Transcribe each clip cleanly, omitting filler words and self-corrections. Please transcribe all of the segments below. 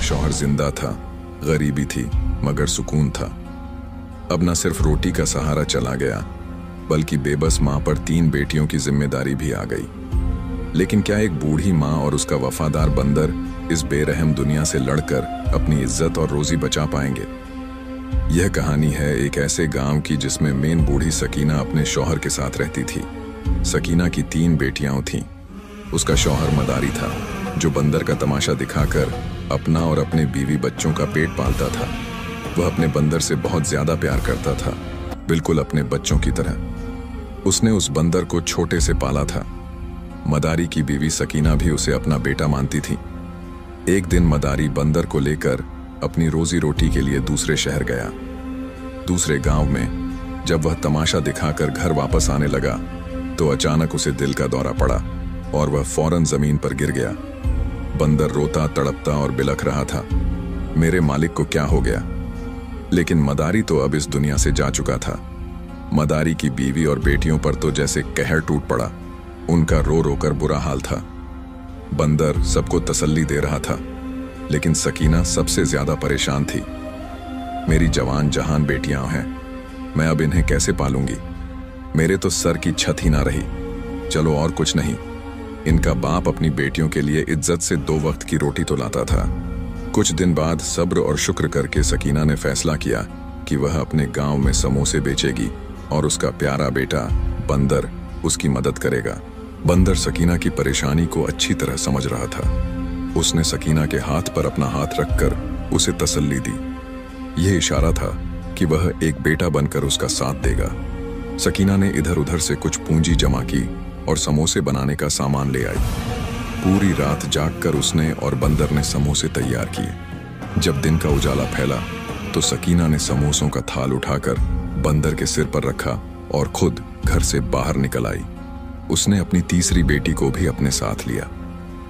शौहर जिंदा था, गरीबी थी मगर सुकून था। अब न सिर्फ रोटी का सहारा चला गया बल्कि बेबस माँ पर 3 बेटियों की जिम्मेदारी भी आ गई। लेकिन क्या एक बूढ़ी माँ और उसका वफादार बंदर इस बेरहम दुनिया से लड़कर अपनी इज्जत और रोजी बचा पाएंगे? यह कहानी है एक ऐसे गांव की जिसमें मेन बूढ़ी सकीना अपने शौहर के साथ रहती थी। सकीना की 3 बेटियां थीं। उसका शौहर मदारी था जो बंदर का तमाशा दिखाकर अपना और अपने बीवी बच्चों का पेट पालता था। वह अपने बंदर से बहुत ज्यादा प्यार करता था, बिल्कुल अपने बच्चों की तरह। उसने उस बंदर को छोटे से पाला था। मदारी की बीवी सकीना भी उसे अपना बेटा मानती थी। एक दिन मदारी बंदर को लेकर अपनी रोजी रोटी के लिए दूसरे शहर गया। दूसरे गांव में जब वह तमाशा दिखाकर घर वापस आने लगा तो अचानक उसे दिल का दौरा पड़ा और वह फौरन जमीन पर गिर गया। बंदर रोता तड़पता और बिलख रहा था, मेरे मालिक को क्या हो गया? लेकिन मदारी तो अब इस दुनिया से जा चुका था। मदारी की बीवी और बेटियों पर तो जैसे कहर टूट पड़ा। उनका रो रो कर बुरा हाल था। बंदर सबको तसल्ली दे रहा था, लेकिन सकीना सबसे ज्यादा परेशान थी। मेरी जवान जहान बेटियां हैं, मैं अब इन्हें कैसे पालूंगी? मेरे तो सर की छत ही ना रही। चलो और कुछ नहीं, इनका बाप अपनी बेटियों के लिए इज्जत से 2 वक्त की रोटी तो लाता था। कुछ दिन बाद सब्र और शुक्र करके सकीना ने फैसला किया कि वह अपने गांव में समोसे बेचेगी और उसका प्यारा बेटा बंदर उसकी मदद करेगा। बंदर सकीना की परेशानी को अच्छी तरह समझ रहा था। उसने सकीना के हाथ पर अपना हाथ रखकर उसे तसल्ली दी। यह इशारा था कि वह एक बेटा बनकर उसका साथ देगा। सकीना ने इधर उधर से कुछ पूंजी जमा की और समोसे बनाने का सामान ले आई। पूरी रात जागकर उसने और बंदर ने समोसे तैयार किए। जब दिन का उजाला फैला तो सकीना ने समोसों का थाल उठाकर बंदर के सिर पर रखा और खुद घर से बाहर निकल आई। उसने अपनी तीसरी बेटी को भी अपने साथ लिया।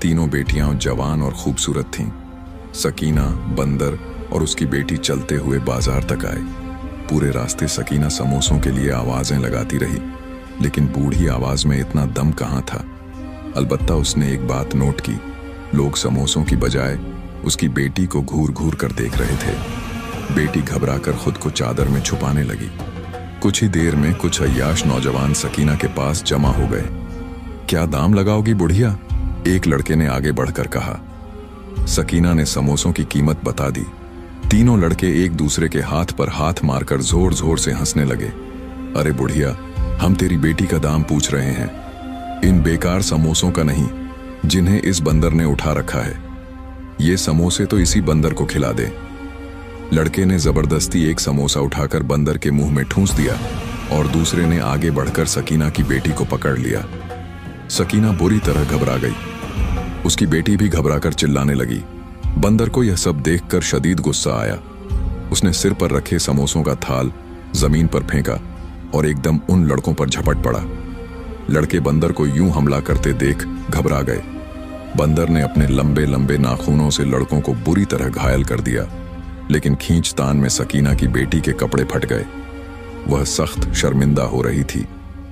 तीनों बेटियां जवान और खूबसूरत थीं। सकीना, बंदर और उसकी बेटी चलते हुए बाजार तक आए। पूरे रास्ते सकीना समोसों के लिए आवाजें लगाती रही, लेकिन बूढ़ी आवाज में इतना दम कहाँ था। अलबत्ता उसने एक बात नोट की, लोग समोसों की बजाय उसकी बेटी को घूर घूर कर देख रहे थे। बेटी घबराकर खुद को चादर में छुपाने लगी। कुछ ही देर में कुछ अय्याश नौजवान सकीना के पास जमा हो गए। क्या दाम लगाओगी बुढ़िया? एक लड़के ने आगे बढ़कर कहा। सकीना ने समोसों की कीमत बता दी। तीनों लड़के एक दूसरे के हाथ पर हाथ मारकर जोर जोर से हंसने लगे। अरे बुढ़िया, हम तेरी बेटी का दाम पूछ रहे हैं, इन बेकार समोसों का नहीं जिन्हें इस बंदर ने उठा रखा है। ये समोसे तो इसी बंदर को खिला दे। लड़के ने जबरदस्ती एक समोसा उठाकर बंदर के मुंह में ठूंस दिया और दूसरे ने आगे बढ़कर सकीना की बेटी को पकड़ लिया। सकीना बुरी तरह घबरा गई। उसकी बेटी भी घबराकर चिल्लाने लगी। बंदर को यह सब देखकर शदीद गुस्सा आया। उसने सिर पर रखे समोसों का थाल जमीन पर फेंका और एकदम उन लड़कों पर झपट पड़ा। लड़के बंदर को यूं हमला करते देख घबरा गए। बंदर ने अपने लंबे लंबे नाखूनों से लड़कों को बुरी तरह घायल कर दिया, लेकिन खींचतान में सकीना की बेटी के कपड़े फट गए। वह सख्त शर्मिंदा हो रही थी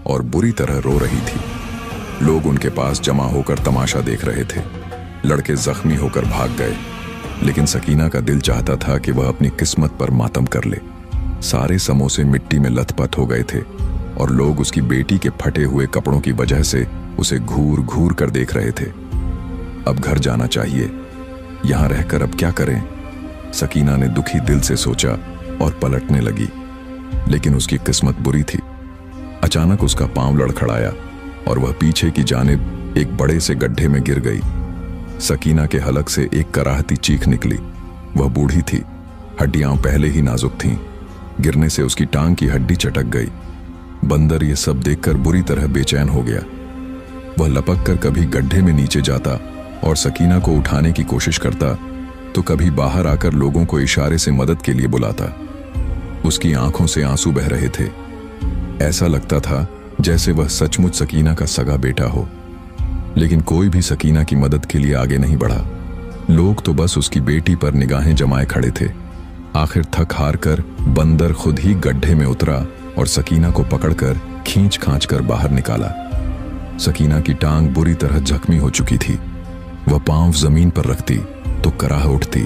और बुरी तरह रो रही थी। लोग उनके पास जमा होकर तमाशा देख रहे थे। लड़के जख्मी होकर भाग गए, लेकिन सकीना का दिल चाहता था कि वह अपनी किस्मत पर मातम कर ले। सारे समोसे मिट्टी में लथपथ हो गए थे और लोग उसकी बेटी के फटे हुए कपड़ों की वजह से उसे घूर घूर कर देख रहे थे। अब घर जाना चाहिए, यहां रहकर अब क्या करें? सकीना ने दुखी दिल से सोचा और पलटने लगी, लेकिन उसकी किस्मत बुरी थी। अचानक उसका पांव लड़खड़ाया और वह पीछे की जानिब एक बड़े से गड्ढे में गिर गई। सकीना के हलक से एक कराहती चीख निकली। वह बूढ़ी थी, हड्डियां पहले ही नाजुक थीं। गिरने से उसकी टांग की हड्डी चटक गई। बंदर ये सब देखकर बुरी तरह बेचैन हो गया। वह लपक कर कभी गड्ढे में नीचे जाता और सकीना को उठाने की कोशिश करता, तो कभी बाहर आकर लोगों को इशारे से मदद के लिए बुलाता। उसकी आंखों से आंसू बह रहे थे। ऐसा लगता था जैसे वह सचमुच सकीना का सगा बेटा हो, लेकिन कोई भी सकीना की मदद के लिए आगे नहीं बढ़ा। लोग तो बस उसकी बेटी पर निगाहें जमाए खड़े थे। आखिर थक हार कर बंदर खुद ही गड्ढे में उतरा और सकीना को पकड़कर खींच खांच कर बाहर निकाला। सकीना की टांग बुरी तरह जख्मी हो चुकी थी। वह पांव जमीन पर रखती तो कराह उठती,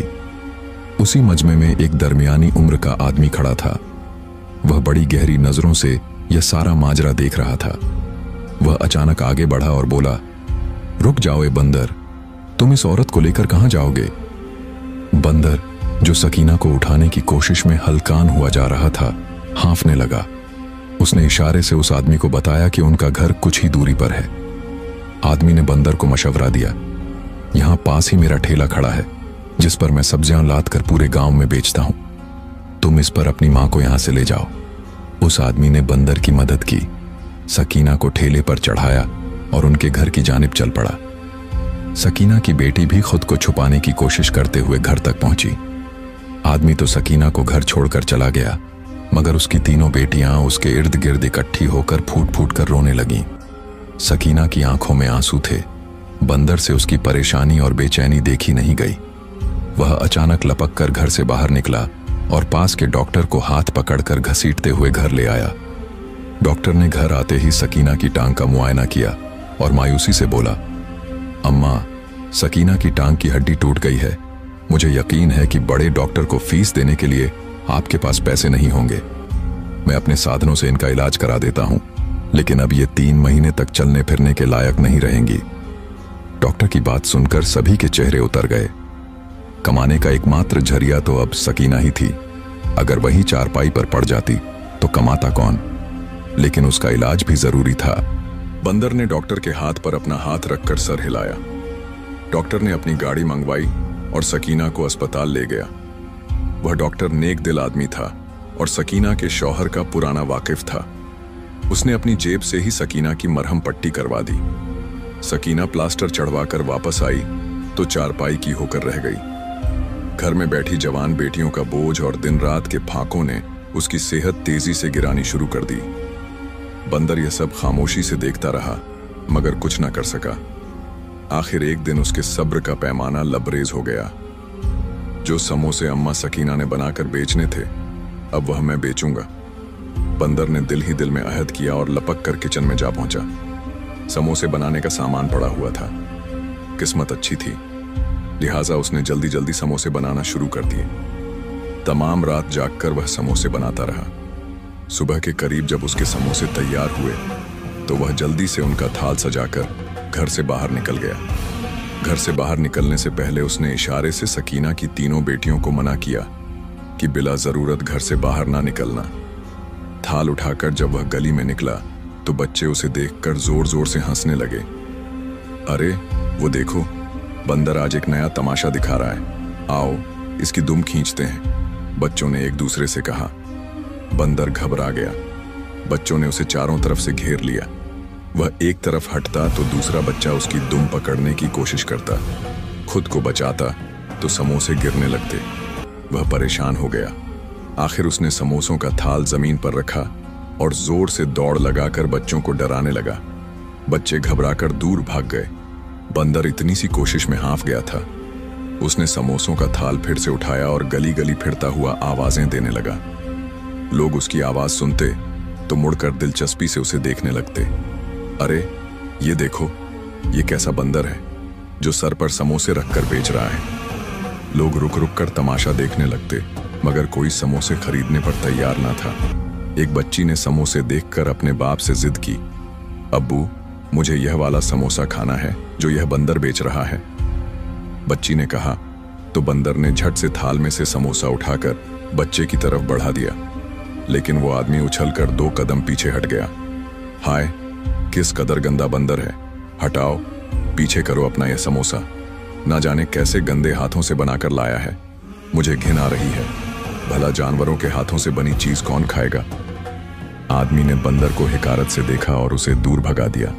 उसी मजमे में एक दरमियानी उम्र का आदमी खड़ा था। वह बड़ी गहरी नजरों से यह सारा माजरा देख रहा था। वह अचानक आगे बढ़ा और बोला, रुक जाओ ए बंदर, तुम इस औरत को लेकर कहां जाओगे? बंदर, जो सकीना को उठाने की कोशिश में हलकान हुआ जा रहा था, हांफने लगा। उसने इशारे से उस आदमी को बताया कि उनका घर कुछ ही दूरी पर है। आदमी ने बंदर को मशवरा दिया, यहां पास ही मेरा ठेला खड़ा है जिस पर मैं सब्जियां लाद कर पूरे गांव में बेचता हूं। तुम इस पर अपनी मां को यहां से ले जाओ। उस आदमी ने बंदर की मदद की, सकीना को ठेले पर चढ़ाया और उनके घर की जानिब चल पड़ा। सकीना की बेटी भी खुद को छुपाने की कोशिश करते हुए घर तक पहुंची। आदमी तो सकीना को घर छोड़कर चला गया, मगर उसकी तीनों बेटियां उसके इर्द गिर्द इकट्ठी होकर फूट फूट कर रोने लगीं। सकीना की आंखों में आंसू थे। बंदर से उसकी परेशानी और बेचैनी देखी नहीं गई। वह अचानक लपक कर घर से बाहर निकला और पास के डॉक्टर को हाथ पकड़कर घसीटते हुए घर ले आया। डॉक्टर ने घर आते ही सकीना की टांग का मुआयना किया और मायूसी से बोला, अम्मा, सकीना की टांग की हड्डी टूट गई है। मुझे यकीन है कि बड़े डॉक्टर को फीस देने के लिए आपके पास पैसे नहीं होंगे। मैं अपने साधनों से इनका इलाज करा देता हूं, लेकिन अब ये 3 महीने तक चलने फिरने के लायक नहीं रहेंगी। डॉक्टर की बात सुनकर सभी के चेहरे उतर गए। कमाने का एकमात्र जरिया तो अब सकीना ही थी। अगर वही चारपाई पर पड़ जाती तो कमाता कौन? लेकिन उसका इलाज भी जरूरी था। बंदर ने डॉक्टर के हाथ पर अपना हाथ रखकर सर हिलाया। डॉक्टर ने अपनी गाड़ी मंगवाई और सकीना को अस्पताल ले गया। वह डॉक्टर नेक दिल आदमी था और सकीना के शौहर का पुराना वाकिफ था। उसने अपनी जेब से ही सकीना की मरहम पट्टी करवा दी। सकीना प्लास्टर चढ़वाकर वापस आई तो चारपाई की होकर रह गई। घर में बैठी जवान बेटियों का बोझ और दिन रात के फाकों ने उसकी सेहत तेजी से गिरानी शुरू कर दी। बंदर यह सब खामोशी से देखता रहा, मगर कुछ न कर सका। आखिर एक दिन उसके सब्र का पैमाना लबरेज हो गया। जो समोसे अम्मा सकीना ने बनाकर बेचने थे, अब वह मैं बेचूंगा। बंदर ने दिल ही दिल में अहद किया और लपक कर किचन में जा पहुंचा। समोसे बनाने का सामान पड़ा हुआ था। किस्मत अच्छी थी, लिहाजा उसने जल्दी जल्दी समोसे बनाना शुरू कर दिए। तमाम रात जागकर वह समोसे बनाता रहा। सुबह के करीब जब उसके समोसे तैयार हुए तो वह जल्दी से उनका थाल सजाकर घर से बाहर निकल गया। घर से बाहर निकलने से पहले उसने इशारे से सकीना की तीनों बेटियों को मना किया कि बिला जरूरत घर से बाहर ना निकलना। थाल उठाकर जब वह गली में निकला तो बच्चे उसे देखकर जोर जोर से हंसने लगे। अरे वो देखो, बंदर आज एक नया तमाशा दिखा रहा है, आओ इसकी दुम खींचते हैं, बच्चों ने एक दूसरे से कहा। बंदर घबरा गया। बच्चों ने उसे चारों तरफ से घेर लिया। वह एक तरफ हटता तो दूसरा बच्चा उसकी दुम पकड़ने की कोशिश करता। खुद को बचाता तो समोसे गिरने लगते। वह परेशान हो गया। आखिर उसने समोसों का थाल जमीन पर रखा और जोर से दौड़ लगाकर बच्चों को डराने लगा। बच्चे घबराकर दूर भाग गए। बंदर इतनी सी कोशिश में हांफ गया था। उसने समोसों का थाल फिर से उठाया और गली गली फिरता हुआ आवाजें देने लगा। लोग उसकी आवाज सुनते तो मुड़कर दिलचस्पी से उसे देखने लगते। अरे ये देखो, ये कैसा बंदर है जो सर पर समोसे रखकर बेच रहा है। लोग रुक रुक कर तमाशा देखने लगते, मगर कोई समोसे खरीदने पर तैयार ना था। एक बच्ची ने समोसे देखकर अपने बाप से जिद की, अब्बू मुझे यह वाला समोसा खाना है जो यह बंदर बेच रहा है। बच्ची ने कहा तो बंदर ने झट से थाल में से समोसा उठाकर बच्चे की तरफ बढ़ा दिया, लेकिन वो आदमी उछलकर 2 कदम पीछे हट गया। हाय, किस कदर गंदा बंदर है, हटाओ, पीछे करो अपना यह समोसा। ना जाने कैसे गंदे हाथों से बनाकर लाया है, मुझे घिन आ रही है। भला जानवरों के हाथों से बनी चीज कौन खाएगा? आदमी ने बंदर को हिकारत से देखा और उसे दूर भगा दिया।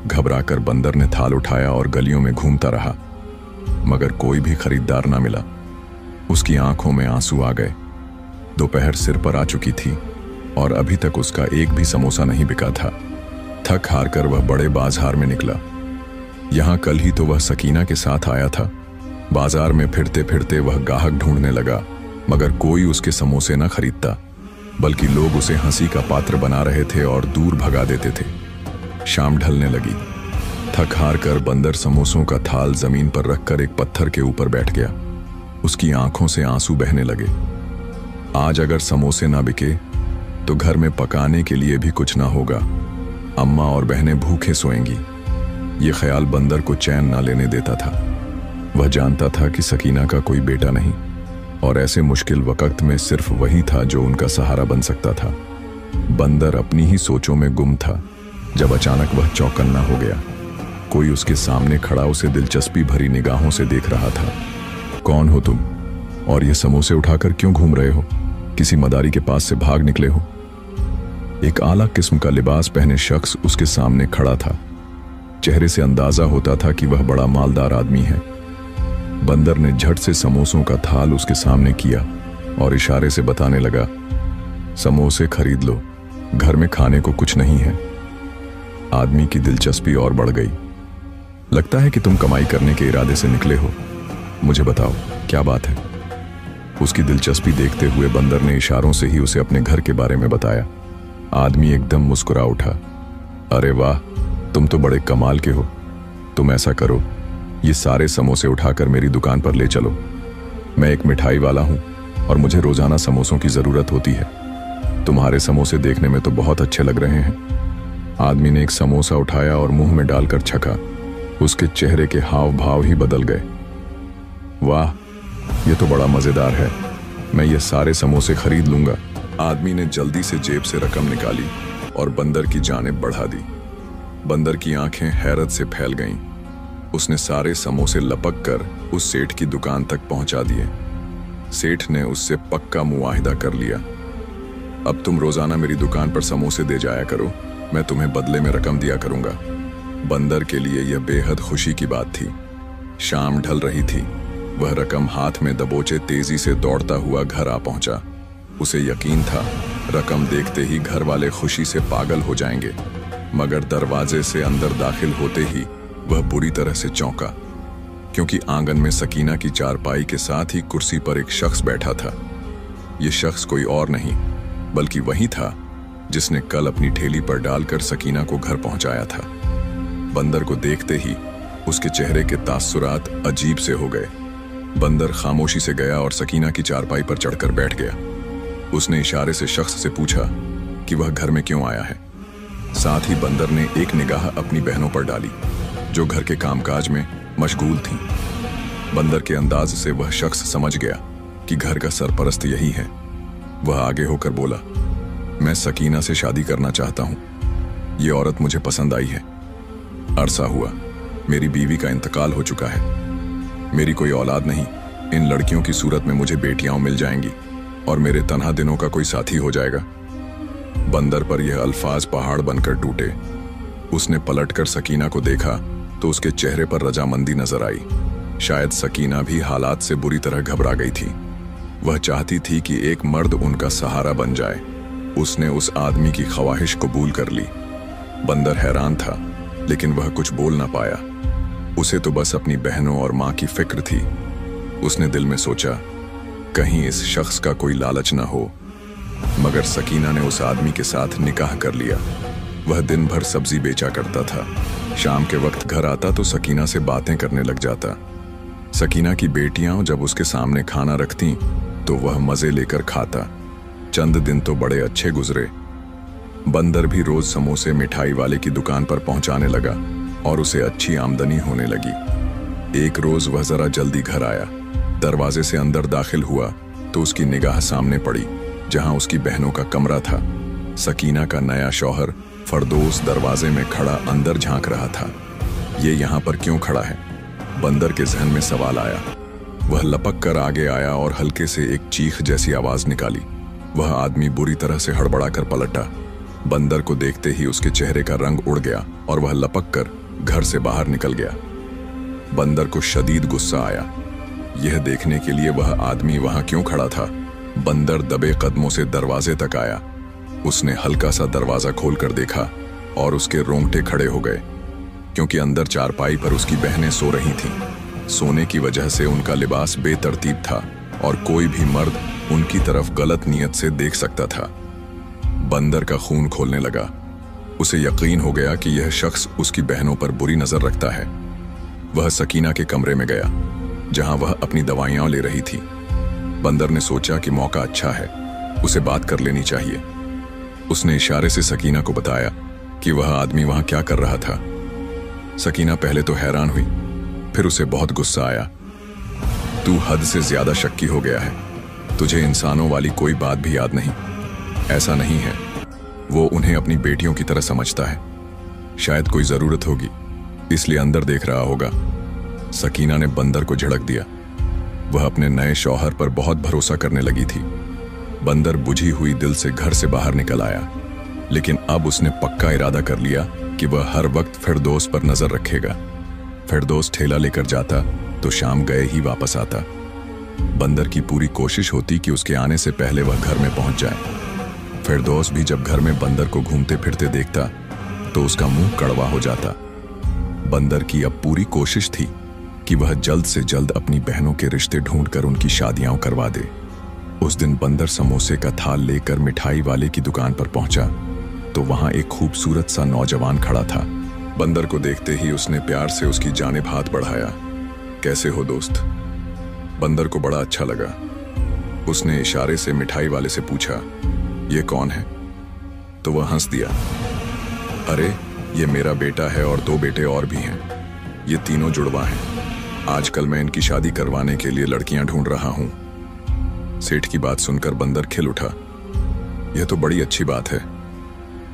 घबराकर बंदर ने थाल उठाया और गलियों में घूमता रहा, मगर कोई भी खरीदार ना मिला। उसकी आंखों में आंसू आ गए। दोपहर सिर पर आ चुकी थी और अभी तक उसका एक भी समोसा नहीं बिका था। थक हार कर वह बड़े बाजार में निकला। यहां कल ही तो वह सकीना के साथ आया था। बाजार में फिरते फिरते वह ग्राहक ढूंढने लगा, मगर कोई उसके समोसे न खरीदता, बल्कि लोग उसे हंसी का पात्र बना रहे थे और दूर भगा देते थे। शाम ढलने लगी। थक हार कर बंदर समोसों का थाल जमीन पर रखकर एक पत्थर के ऊपर बैठ गया। उसकी आंखों से आंसू बहने लगे। आज अगर समोसे ना बिके तो घर में पकाने के लिए भी कुछ ना होगा। अम्मा और बहनें भूखे सोएंगी। ये ख्याल बंदर को चैन ना लेने देता था। वह जानता था कि सकीना का कोई बेटा नहीं और ऐसे मुश्किल वक्त में सिर्फ वही था जो उनका सहारा बन सकता था। बंदर अपनी ही सोचों में गुम था जब अचानक वह चौकन्ना हो गया। कोई उसके सामने खड़ा उसे दिलचस्पी भरी निगाहों से देख रहा था। कौन हो तुम? और ये समोसे उठाकर क्यों घूम रहे हो? किसी मदारी के पास से भाग निकले हो? एक आला किस्म का लिबास पहने शख्स उसके सामने खड़ा था। चेहरे से अंदाजा होता था कि वह बड़ा मालदार आदमी है। बंदर ने झट से समोसों का थाल उसके सामने किया और इशारे से बताने लगा, समोसे खरीद लो, घर में खाने को कुछ नहीं है। आदमी की दिलचस्पी और बढ़ गई। लगता है कि तुम कमाई करने के इरादे से निकले हो। मुझे बताओ क्या बात है? उसकी दिलचस्पी देखते हुए बंदर ने इशारों से ही उसे अपने घर के बारे में बताया। आदमी एकदम मुस्कुरा उठा। अरे वाह, तुम तो बड़े कमाल के हो। तुम ऐसा करो, ये सारे समोसे उठाकर मेरी दुकान पर ले चलो। मैं एक मिठाई वाला हूं और मुझे रोजाना समोसों की जरूरत होती है। तुम्हारे समोसे देखने में तो बहुत अच्छे लग रहे हैं। आदमी ने एक समोसा उठाया और मुंह में डालकर छका। उसके चेहरे के हाव भाव ही बदल गए। वाह, ये तो बड़ा मजेदार है। मैं ये सारे समोसे खरीद लूंगा। आदमी ने जल्दी से जेब से रकम निकाली और बंदर की जानिब बढ़ा दी। बंदर की आंखें हैरत से फैल गईं। उसने सारे समोसे लपक कर उस सेठ की दुकान तक पहुंचा दिए। सेठ ने उससे पक्का मुआहिदा कर लिया। अब तुम रोजाना मेरी दुकान पर समोसे दे जाया करो, मैं तुम्हें बदले में रकम दिया करूंगा। बंदर के लिए यह बेहद खुशी की बात थी। शाम ढल रही थी। वह रकम हाथ में दबोचे तेजी से दौड़ता हुआ घर आ पहुंचा। उसे यकीन था रकम देखते ही घर वाले खुशी से पागल हो जाएंगे, मगर दरवाजे से अंदर दाखिल होते ही वह बुरी तरह से चौंका, क्योंकि आंगन में सकीना की चारपाई के साथ ही कुर्सी पर एक शख्स बैठा था। यह शख्स कोई और नहीं बल्कि वही था जिसने कल अपनी ठेली पर डालकर सकीना को घर पहुंचाया था। बंदर को देखते ही उसके चेहरे के तासुरात अजीब से हो गए। बंदर खामोशी से गया और सकीना की चारपाई पर चढ़कर बैठ गया। उसने इशारे से शख्स से पूछा कि वह घर में क्यों आया है। साथ ही बंदर ने एक निगाह अपनी बहनों पर डाली जो घर के कामकाज में मशगूल थीं। बंदर के अंदाज से वह शख्स समझ गया कि घर का सरपरस्त यही है। वह आगे होकर बोला, मैं सकीना से शादी करना चाहता हूं। ये औरत मुझे पसंद आई है। अरसा हुआ मेरी बीवी का इंतकाल हो चुका है। मेरी कोई औलाद नहीं। इन लड़कियों की सूरत में मुझे बेटियां मिल जाएंगी और मेरे तन्हा दिनों का कोई साथी हो जाएगा। बंदर पर यह अल्फाज पहाड़ बनकर टूटे। उसने पलटकर सकीना को देखा तो उसके चेहरे पर रजामंदी नजर आई। शायद सकीना भी हालात से बुरी तरह घबरा गई थी। वह चाहती थी कि एक मर्द उनका सहारा बन जाए। उसने उस आदमी की ख्वाहिश कबूल कर ली। बंदर हैरान था, लेकिन वह कुछ बोल ना पाया। उसे तो बस अपनी बहनों और मां की फिक्र थी। उसने दिल में सोचा, कहीं इस शख्स का कोई लालच ना हो। मगर सकीना ने उस आदमी के साथ निकाह कर लिया। वह दिन भर सब्जी बेचा करता था। शाम के वक्त घर आता तो सकीना से बातें करने लग जाता। सकीना की बेटियां जब उसके सामने खाना रखती तो वह मजे लेकर खाता। चंद दिन तो बड़े अच्छे गुजरे। बंदर भी रोज समोसे मिठाई वाले की दुकान पर पहुंचाने लगा और उसे अच्छी आमदनी होने लगी। एक रोज वह जरा जल्दी घर आया। दरवाजे से अंदर दाखिल हुआ तो उसकी निगाह सामने पड़ी, जहां उसकी बहनों का कमरा था। सकीना का नया शौहर फरदोस दरवाजे में खड़ा अंदर झांक रहा था। ये यहाँ पर क्यों खड़ा है? बंदर के जहन में सवाल आया। वह लपक कर आगे आया और हल्के से एक चीख जैसी आवाज निकाली। वह आदमी बुरी तरह से हड़बड़ा कर पलटा। बंदर को देखते ही उसके चेहरे का रंग उड़ गया और वह लपक कर घर से बाहर निकल गया। बंदर को शदीद गुस्सा आया। यह देखने के लिए वह आदमी वहां क्यों खड़ा था। बंदर दबे कदमों से दरवाजे तक आया। उसने हल्का सा दरवाजा खोलकर देखा और उसके रोंगटे खड़े हो गए, क्योंकि अंदर चारपाई पर उसकी बहनें सो रही थीं। सोने की वजह से उनका लिबास बेतरतीब था और कोई भी मर्द उनकी तरफ गलत नीयत से देख सकता था। बंदर का खून खोलने लगा। उसे यकीन हो गया कि यह शख्स उसकी बहनों पर बुरी नजर रखता है। वह सकीना के कमरे में गया। जहां वह अपनी दवाइयां ले रही थी। बंदर ने सोचा कि मौका अच्छा है, उसे बात कर लेनी चाहिए। उसने इशारे से सकीना को बताया कि वह आदमी वहां क्या कर रहा था। सकीना पहले तो हैरान हुई, फिर उसे बहुत गुस्सा आया। तू हद से ज्यादा शक्की हो गया है, तुझे इंसानों वाली कोई बात भी याद नहीं। ऐसा नहीं है, वो उन्हें अपनी बेटियों की तरह समझता है। शायद कोई जरूरत होगी, इसलिए अंदर देख रहा होगा। सकीना ने बंदर को झड़क दिया। वह अपने नए शौहर पर बहुत भरोसा करने लगी थी। बंदर बुझी हुई दिल से घर से बाहर निकल आया, लेकिन अब उसने पक्का इरादा कर लिया कि वह हर वक्त फिरदौस पर नजर रखेगा। फिरदौस ठेला लेकर जाता तो शाम गए ही वापस आता। बंदर की पूरी कोशिश होती कि उसके आने से पहले वह घर में पहुंच जाए। फिरदौस भी जब घर में बंदर को घूमते फिरते देखता तो उसका मुंह कड़वा हो जाता। बंदर की अब पूरी कोशिश थी कि वह जल्द से जल्द अपनी बहनों के रिश्ते ढूंढकर उनकी शादियां करवा दे। उस दिन बंदर समोसे का थाल लेकर मिठाई वाले की दुकान पर पहुंचा तो वहां एक खूबसूरत सा नौजवान खड़ा था। बंदर को देखते ही उसने प्यार से उसकी जानिब हाथ बढ़ाया। कैसे हो दोस्त? बंदर को बड़ा अच्छा लगा। उसने इशारे से मिठाई वाले से पूछा, ये कौन है? तो वह हंस दिया। अरे, ये मेरा बेटा है और 2 बेटे और भी हैं। ये तीनों जुड़वा हैं। आजकल मैं इनकी शादी करवाने के लिए लड़कियां ढूंढ रहा हूं। सेठ की बात सुनकर बंदर खिल उठा। यह तो बड़ी अच्छी बात है।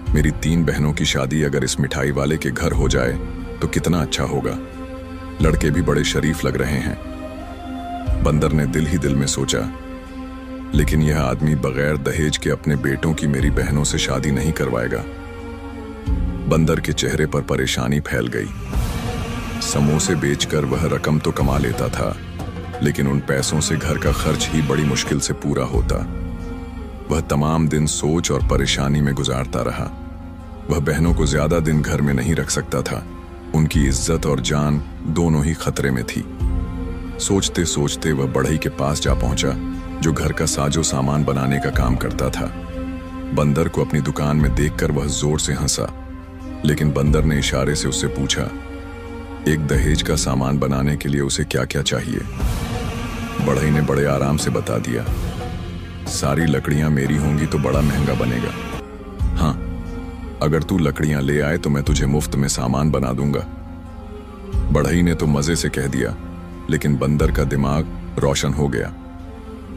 मेरी 3 बहनों की शादी अगर इस मिठाई वाले के घर हो जाए तो कितना अच्छा होगा। लड़के भी बड़े शरीफ लग रहे हैं। बंदर ने दिल ही दिल में सोचा, लेकिन यह आदमी बगैर दहेज के अपने बेटों की मेरी बहनों से शादी नहीं करवाएगा। बंदर के चेहरे पर परेशानी फैल गई। समोसे बेचकर वह रकम तो कमा लेता था, लेकिन उन पैसों से घर का खर्च ही बड़ी मुश्किल से पूरा होता। वह तमाम दिन सोच और परेशानी में गुजारता रहा। वह बहनों को ज्यादा दिन घर में नहीं रख सकता था। उनकी इज्जत और जान दोनों ही खतरे में थी। सोचते सोचते वह बढ़ई के पास जा पहुंचा, जो घर का साजो सामान बनाने का काम करता था। बंदर को अपनी दुकान में देखकर वह जोर से हंसा, लेकिन बंदर ने इशारे से उससे पूछा, एक दहेज का सामान बनाने के लिए उसे क्या क्या चाहिए? बढ़ई ने बड़े आराम से बता दिया, सारी लकड़ियां मेरी होंगी तो बड़ा महंगा बनेगा। हाँ, अगर तू लकड़ियां ले आए तो मैं तुझे मुफ्त में सामान बना दूंगा। बढ़ई ने तो मजे से कह दिया, लेकिन बंदर का दिमाग रोशन हो गया।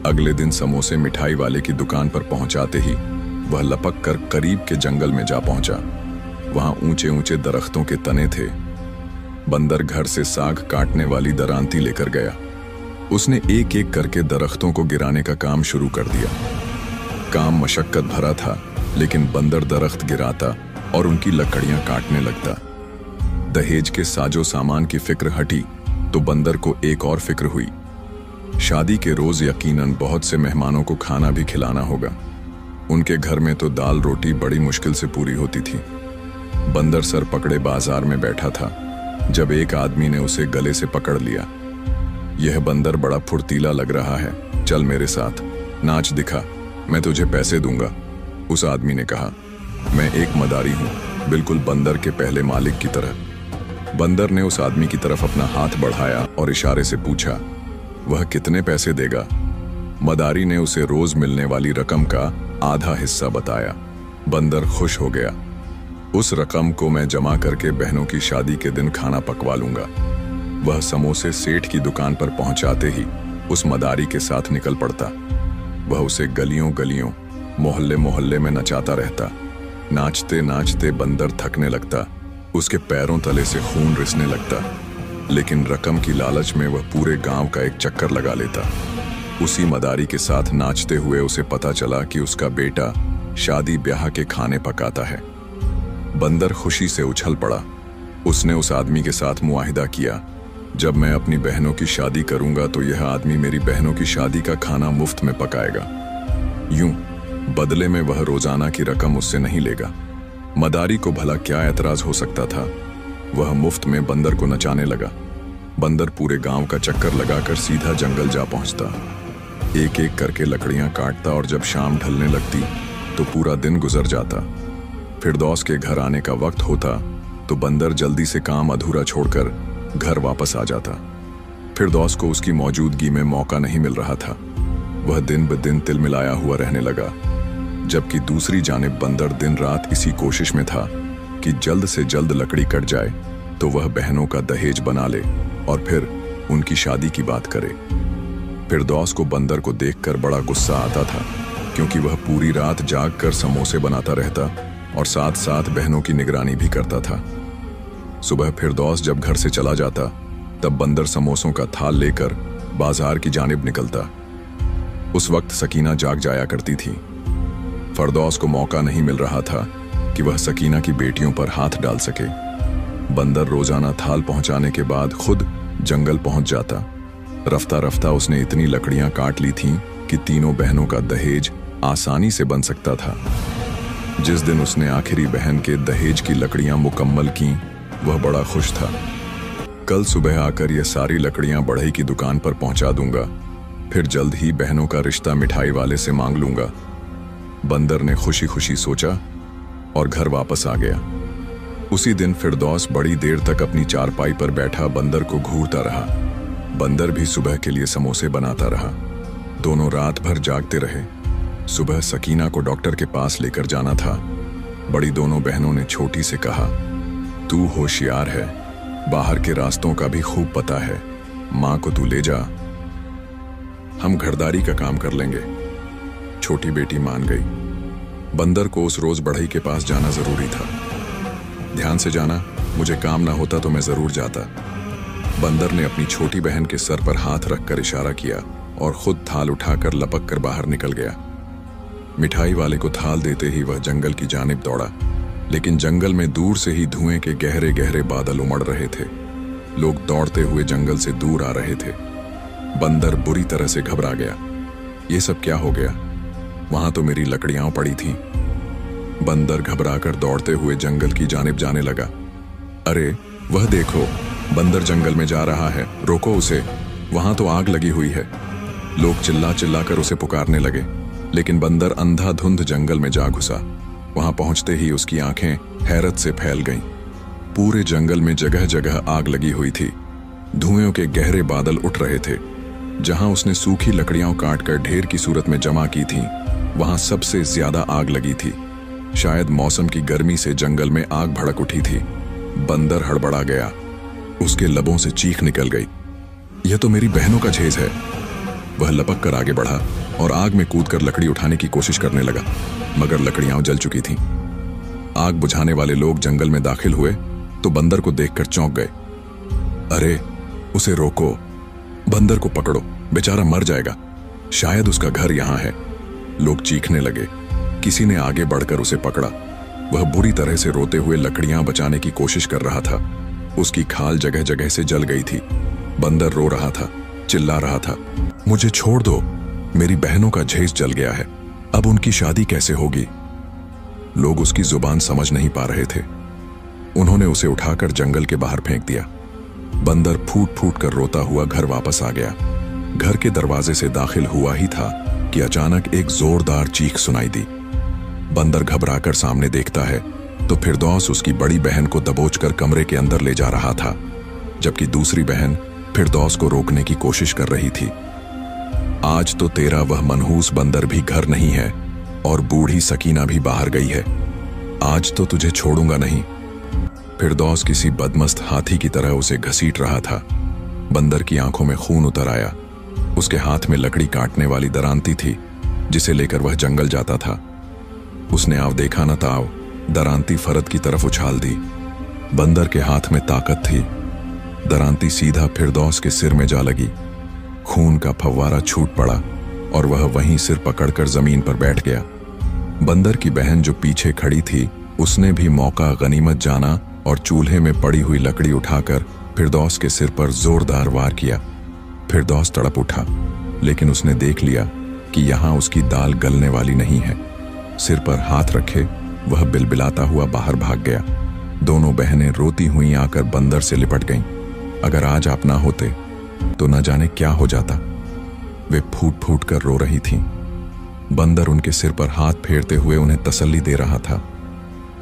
अगले दिन समोसे मिठाई वाले की दुकान पर पहुंचाते ही वह लपक कर करीब के जंगल में जा पहुंचा। वहां ऊंचे ऊंचे दरख्तों के तने थे। बंदर घर से साग काटने वाली दरांती लेकर गया। उसने एक एक करके दरख्तों को गिराने का काम शुरू कर दिया। काम मशक्कत भरा था, लेकिन बंदर दरख्त गिराता और उनकी लकड़ियां काटने लगता। दहेज के साजो सामान की फिक्र हटी तो बंदर को एक और फिक्र हुई। शादी के रोज यकीनन बहुत से मेहमानों को खाना भी खिलाना होगा। उनके घर में तो दाल रोटी बड़ी मुश्किल से पूरी होती थी। बंदर सर पकड़े बाजार में बैठा था, जब एक आदमी ने उसे गले से पकड़ लिया। यह बंदर बड़ा फुर्तीला लग रहा है, चल मेरे साथ नाच दिखा, मैं तुझे पैसे दूंगा। उस आदमी ने कहा, मैं एक मदारी हूं, बिल्कुल बंदर के पहले मालिक की तरह। बंदर ने उस आदमी की तरफ अपना हाथ बढ़ाया और इशारे से पूछा, वह कितने पैसे देगा? मदारी ने उसे रोज मिलने वाली रकम का आधा हिस्सा बताया। बंदर खुश हो गया। उस रकम को मैं जमा करके बहनों की शादी के दिन खाना पकवा लूंगा। वह समोसे सेठ की दुकान पर पहुंचाते ही उस मदारी के साथ निकल पड़ता। वह उसे गलियों गलियों, मोहल्ले मोहल्ले में नचाता रहता। नाचते नाचते बंदर थकने लगता, उसके पैरों तले से खून रिसने लगता, लेकिन रकम की लालच में वह पूरे गांव का एक चक्कर लगा लेता। उसी मदारी के साथ नाचते हुए उसे पता चला कि उसका बेटा शादी ब्याह के खाने पकाता है। बंदर खुशी से उछल पड़ा। उसने उस आदमी के साथ मुआहिदा किया, जब मैं अपनी बहनों की शादी करूंगा तो यह आदमी मेरी बहनों की शादी का खाना मुफ्त में पकाएगा। यूं बदले में वह रोजाना की रकम उससे नहीं लेगा। मदारी को भला क्या एतराज हो सकता था। वह मुफ्त में बंदर को नचाने लगा। बंदर पूरे गांव का चक्कर लगाकर सीधा जंगल जा पहुंचता। एक एक करके लकड़ियां काटता और जब शाम ढलने लगती तो पूरा दिन गुजर जाता। फिरदौस के घर आने का वक्त होता तो बंदर जल्दी से काम अधूरा छोड़कर घर वापस आ जाता। फिरदौस को उसकी मौजूदगी में मौका नहीं मिल रहा था। वह दिन ब दिन तिलमिलाया हुआ रहने लगा, जबकि दूसरी जानिब बंदर दिन रात इसी कोशिश में था कि जल्द से जल्द लकड़ी कट जाए तो वह बहनों का दहेज बना ले और फिर उनकी शादी की बात करे। फिरदौस को बंदर को देखकर बड़ा गुस्सा आता था, क्योंकि वह पूरी रात जाग कर समोसे बनाता रहता और साथ साथ बहनों की निगरानी भी करता था। सुबह फिरदौस जब घर से चला जाता तब बंदर समोसों का थाल लेकर बाजार की जानिब निकलता। उस वक्त सकीना जाग जाया करती थी। फिरदौस को मौका नहीं मिल रहा था कि वह सकीना की बेटियों पर हाथ डाल सके। बंदर रोजाना थाल पहुंचाने के बाद खुद जंगल पहुंच जाता। रफ्ता रफ्ता उसने इतनी लकड़ियां काट ली थीं कि तीनों बहनों का दहेज आसानी से बन सकता था। जिस दिन उसने आखिरी बहन के दहेज की लकड़ियां मुकम्मल की, वह बड़ा खुश था। कल सुबह आकर यह सारी लकड़ियां बढ़ई की दुकान पर पहुंचा दूंगा, फिर जल्द ही बहनों का रिश्ता मिठाई वाले से मांग लूंगा। बंदर ने खुशी खुशी सोचा और घर वापस आ गया। उसी दिन फिरदौस बड़ी देर तक अपनी चारपाई पर बैठा बंदर को घूरता रहा। बंदर भी सुबह के लिए समोसे बनाता रहा। दोनों रात भर जागते रहे। सुबह सकीना को डॉक्टर के पास लेकर जाना था। बड़ी दोनों बहनों ने छोटी से कहा, तू होशियार है, बाहर के रास्तों का भी खूब पता है, मां को तू ले जा, हम घरदारी का काम कर लेंगे। छोटी बेटी मान गई। बंदर को उस रोज बढ़ई के पास जाना जरूरी था। ध्यान से जाना, मुझे काम ना होता तो मैं जरूर जाता। बंदर ने अपनी छोटी बहन के सर पर हाथ रखकर इशारा किया और खुद थाल उठाकर लपक कर बाहर निकल गया। मिठाई वाले को थाल देते ही वह जंगल की जानिब दौड़ा, लेकिन जंगल में दूर से ही धुएं के गहरे गहरे बादल उमड़ रहे थे। लोग दौड़ते हुए जंगल से दूर आ रहे थे। बंदर बुरी तरह से घबरा गया। ये सब क्या हो गया? वहां तो मेरी लकड़ियां पड़ी थीं। बंदर घबराकर दौड़ते हुए जंगल की जानिब जाने लगा। अरे वह देखो, बंदर जंगल में जा रहा है, रोको उसे, वहां तो आग लगी हुई है। लोग चिल्ला चिल्ला कर उसे पुकारने लगे, लेकिन बंदर अंधाधुंध जंगल में जा घुसा। वहां पहुंचते ही उसकी आंखें हैरत से फैल गईं। पूरे जंगल में जगह जगह आग लगी हुई थी। धुएं के गहरे बादल उठ रहे थे। जहां उसने सूखी लकड़ियां काटकर ढेर की सूरत में जमा की थीं, वहां सबसे ज्यादा आग लगी थी। शायद मौसम की गर्मी से जंगल में आग भड़क उठी थी। बंदर हड़बड़ा गया। उसके लबों से चीख निकल गई, यह तो मेरी बहनों का झेज है। वह लपक कर आगे बढ़ा और आग में कूदकर लकड़ी उठाने की कोशिश करने लगा, मगर लकड़ियां जल चुकी थीं। आग बुझाने वाले लोग जंगल में दाखिल हुए तो बंदर को देखकर चौंक गए। अरे उसे रोको, बंदर को पकड़ो, बेचारा मर जाएगा, शायद उसका घर यहां है। लोग चीखने लगे। किसी ने आगे बढ़कर उसे पकड़ा। वह बुरी तरह से रोते हुए लकड़ियां बचाने की कोशिश कर रहा था। उसकी खाल जगह जगह से जल गई थी। बंदर रो रहा था, चिल्ला रहा था, मुझे छोड़ दो, मेरी बहनों का झेज जल गया है, अब उनकी शादी कैसे होगी? लोग उसकी जुबान समझ नहीं पा रहे थे। उन्होंने उसे उठाकर जंगल के बाहर फेंक दिया। बंदर फूट फूट कर रोता हुआ घर वापस आ गया। घर के दरवाजे से दाखिल हुआ ही था कि अचानक एक जोरदार चीख सुनाई दी। बंदर घबराकर सामने देखता है तो फिरदौस उसकी बड़ी बहन को दबोचकर कमरे के अंदर ले जा रहा था, जबकि दूसरी बहन फिरदौस को रोकने की कोशिश कर रही थी। आज तो तेरा वह मनहूस बंदर भी घर नहीं है और बूढ़ी सकीना भी बाहर गई है। आज तो तुझे छोड़ूंगा नहीं। फिरदौस किसी बदमस्त हाथी की तरह उसे घसीट रहा था। बंदर की आंखों में खून उतर आया। उसके हाथ में लकड़ी काटने वाली दरांती थी, जिसे लेकर वह जंगल जाता था। उसने आव देखा न ताव दरांती फरद की तरफ उछाल दी। बंदर के हाथ में ताकत थी। दरांती सीधा फिरदौस के सिर में जा लगी। खून का फव्वारा छूट पड़ा और वह वहीं सिर पकड़कर जमीन पर बैठ गया। बंदर की बहन जो पीछे खड़ी थी, उसने भी मौका गनीमत जाना और चूल्हे में पड़ी हुई लकड़ी उठाकर फिरदौस के सिर पर जोरदार वार किया। फिरदौस तड़प उठा, लेकिन उसने देख लिया कि यहां उसकी दाल गलने वाली नहीं है। सिर पर हाथ रखे वह बिलबिलाता हुआ बाहर भाग गया। दोनों बहनें रोती हुई आकर बंदर से लिपट गईं। अगर आज आप ना होते तो न जाने क्या हो जाता। वे फूट फूट कर रो रही थीं। बंदर उनके सिर पर हाथ फेरते हुए उन्हें तसल्ली दे रहा था,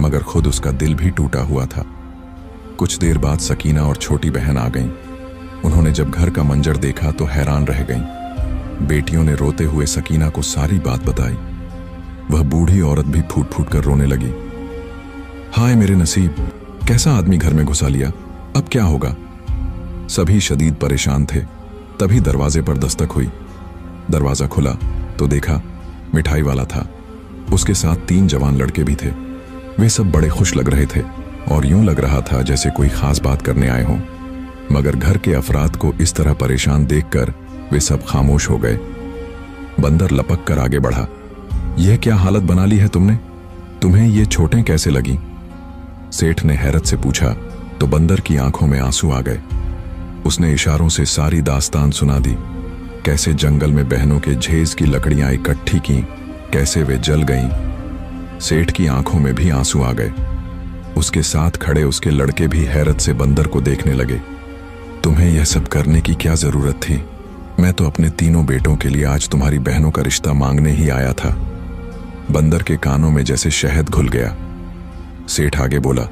मगर खुद उसका दिल भी टूटा हुआ था। कुछ देर बाद सकीना और छोटी बहन आ गईं। उन्होंने जब घर का मंजर देखा तो हैरान रह गईं। बेटियों ने रोते हुए सकीना को सारी बात बताई। वह बूढ़ी औरत भी फूट फूट कर रोने लगी। हाय मेरे नसीब, कैसा आदमी घर में घुसा लिया, अब क्या होगा। सभी शदीद परेशान थे। तभी दरवाजे पर दस्तक हुई। दरवाजा खुला तो देखा मिठाई वाला था। उसके साथ 3 जवान लड़के भी थे। वे सब बड़े खुश लग रहे थे और यूं लग रहा था जैसे कोई खास बात करने आए हों। मगर घर के अफराद को इस तरह परेशान देखकर वे सब खामोश हो गए। बंदर लपक कर आगे बढ़ा। यह क्या हालत बना ली है तुमने? तुम्हें ये चोटें कैसे लगी? सेठ ने हैरत से पूछा तो बंदर की आंखों में आंसू आ गए। उसने इशारों से सारी दास्तान सुना दी। कैसे जंगल में बहनों के झेज की लकड़ियां इकट्ठी की, कैसे वे जल गईं। सेठ की आंखों में भी आंसू आ गए। उसके साथ खड़े उसके लड़के भी हैरत से बंदर को देखने लगे। तुम्हें यह सब करने की क्या जरूरत थी? मैं तो अपने 3 बेटों के लिए आज तुम्हारी बहनों का रिश्ता मांगने ही आया था। बंदर के कानों में जैसे शहद घुल गया। सेठ आगे बोला,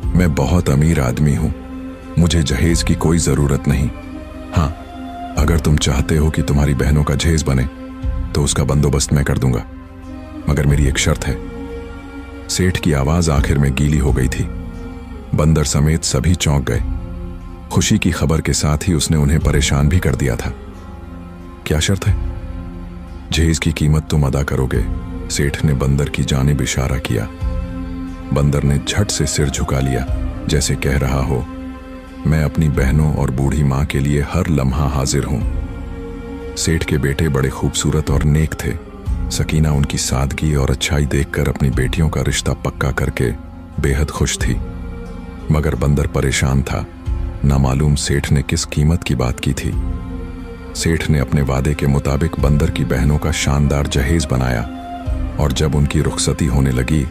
मैं बहुत अमीर आदमी हूं, मुझे जहेज की कोई जरूरत नहीं। हाँ, अगर तुम चाहते हो कि तुम्हारी बहनों का जहेज बने तो उसका बंदोबस्त मैं कर दूंगा, मगर मेरी एक शर्त है। सेठ की आवाज आखिर में गीली हो गई थी। बंदर समेत सभी चौंक गए। खुशी की खबर के साथ ही उसने उन्हें परेशान भी कर दिया था। क्या शर्त है? जहेज की कीमत तुम अदा करोगे। सेठ ने बंदर की जानिब इशारा किया। बंदर ने झट से सिर झुका लिया, जैसे कह रहा हो, मैं अपनी बहनों और बूढ़ी मां के लिए हर लम्हा हाजिर हूं। सेठ के बेटे बड़े खूबसूरत और नेक थे। सकीना उनकी सादगी और अच्छाई देखकर अपनी बेटियों का रिश्ता पक्का करके बेहद खुश थी। मगर बंदर परेशान था। ना मालूम सेठ ने किस कीमत की बात की थी। सेठ ने अपने वादे के मुताबिक बंदर की बहनों का शानदार जहेज बनाया और जब उनकी रुखसती होने लगी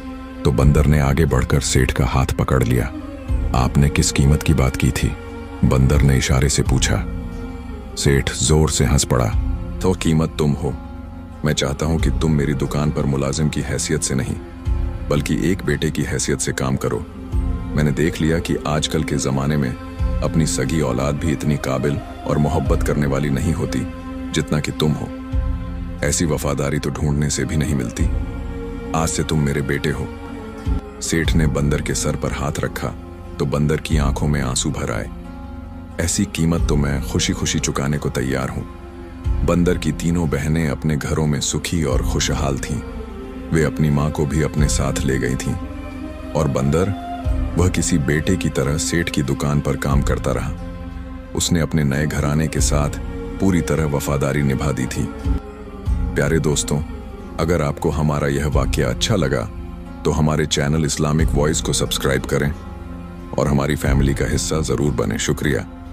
तो बंदर ने आगे बढ़कर सेठ का हाथ पकड़ लिया। आपने किस कीमत की बात की थी? बंदर ने इशारे से पूछा। सेठ जोर से हंस पड़ा। तो कीमत तुम हो। मैं चाहता हूं कि तुम मेरी दुकान पर मुलाजिम की हैसियत से नहीं, बल्कि एक बेटे की हैसियत से काम करो। मैंने देख लिया कि आजकल के जमाने में अपनी सगी औलाद भी इतनी काबिल और मोहब्बत करने वाली नहीं होती जितना कि तुम हो। ऐसी वफादारी तो ढूंढने से भी नहीं मिलती। आज से तुम मेरे बेटे हो। सेठ ने बंदर के सर पर हाथ रखा तो बंदर की आंखों में आंसू भर आए। ऐसी कीमत तो मैं खुशी खुशी चुकाने को तैयार हूं। बंदर की 3 बहनें अपने घरों में सुखी और खुशहाल थीं। वे अपनी मां को भी अपने साथ ले गई थीं और बंदर, वह किसी बेटे की तरह सेठ की दुकान पर काम करता रहा। उसने अपने नए घराने के साथ पूरी तरह वफादारी निभा दी थी। प्यारे दोस्तों, अगर आपको हमारा यह वाकया अच्छा लगा तो हमारे चैनल इस्लामिक वॉइस को सब्सक्राइब करें और हमारी फैमिली का हिस्सा जरूर बने। शुक्रिया।